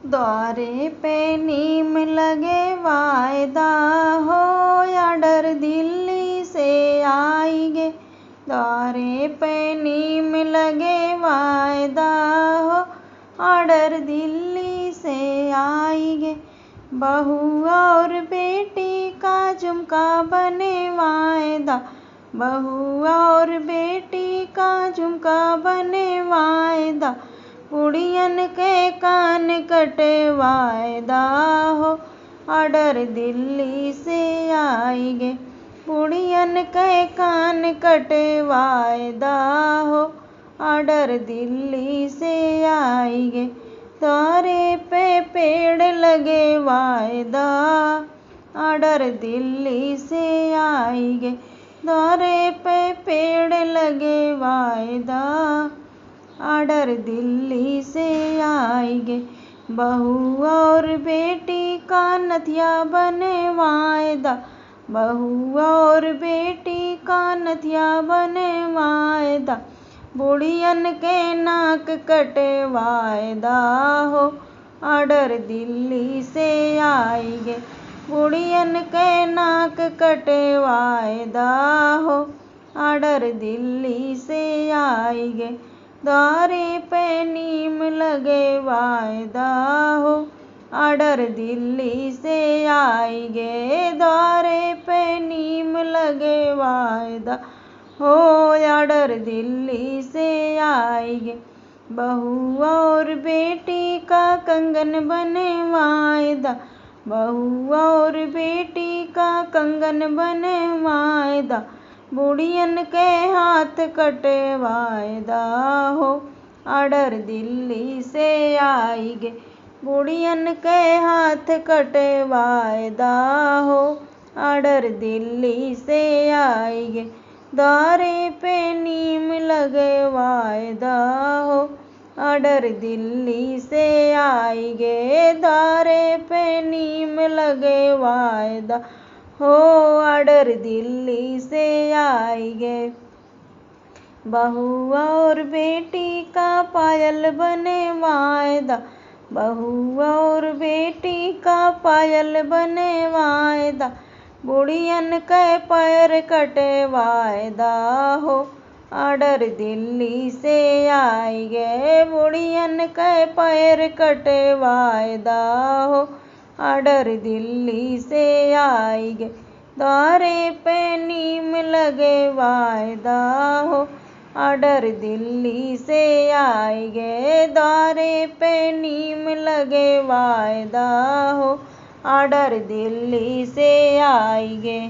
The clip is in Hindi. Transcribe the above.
द्वारे पे नीम लगे वायदा हो, ऑर्डर दिल्ली से आएंगे। द्वारे पे नीम लगे वायदा हो, ऑर्डर दिल्ली से आएंगे। बहू और बेटी का झुमका बने वायदा, बहू और बेटी का झुमका बने वायदा। कुड़ियन के कान कटे वायदा हो, ऑर्डर दिल्ली से आएंगे। कुड़ियन के कान कटे वायदा हो, ऑर्डर दिल्ली से आएंगे। द्वारे पे पेड़ लगे वायदा, ऑर्डर दिल्ली से आएंगे। द्वारे पे पेड़ लगे वायदा, ऑर्डर दिल्ली से आएंगे। बहू और बेटी का नथिया बने वायदा, बहू और बेटी का नथिया बने वायदा। बुढ़ियन के नाक कटे वायदा हो, ऑर्डर दिल्ली से आएंगे। बुढ़ियन के नाक कटे वायदा हो, ऑर्डर दिल्ली से आएंगे। द्वारे पे नीम लगे वायदा हो, ऑर्डर दिल्ली से आएंगे। द्वारे पे नीम लगे वायदा हो, ऑर्डर दिल्ली से आएंगे। बहू और बेटी का कंगन बने वायदा, बहू और बेटी का कंगन बने वायदा। बुढ़ियन के हाथ कटे वायदा हो, ऑर्डर दिल्ली से आएंगे। बुढ़ियन के हाथ कटे वायदा हो, ऑर्डर दिल्ली से आएंगे। द्वारे पे नीम लगे वायदा हो, ऑर्डर दिल्ली से आएंगे। द्वारे पे नीम लगे वायदा हो, ऑर्डर दिल्ली से आएंगे। बहू और बेटी का पायल बने वायदा, बहू और बेटी का पायल बने वायदा। बुढ़ियन के पैर कटे वायदा हो, ऑर्डर दिल्ली से आएंगे। बुढ़ियन के पैर कटे वायदा हो, ऑर्डर दिल्ली से आएंगे। द्वारे पे नीम लगे वायदा हो, ऑर्डर दिल्ली से आएंगे। द्वारे पे नीम लगे वायदा हो, ऑर्डर दिल्ली से आएंगे।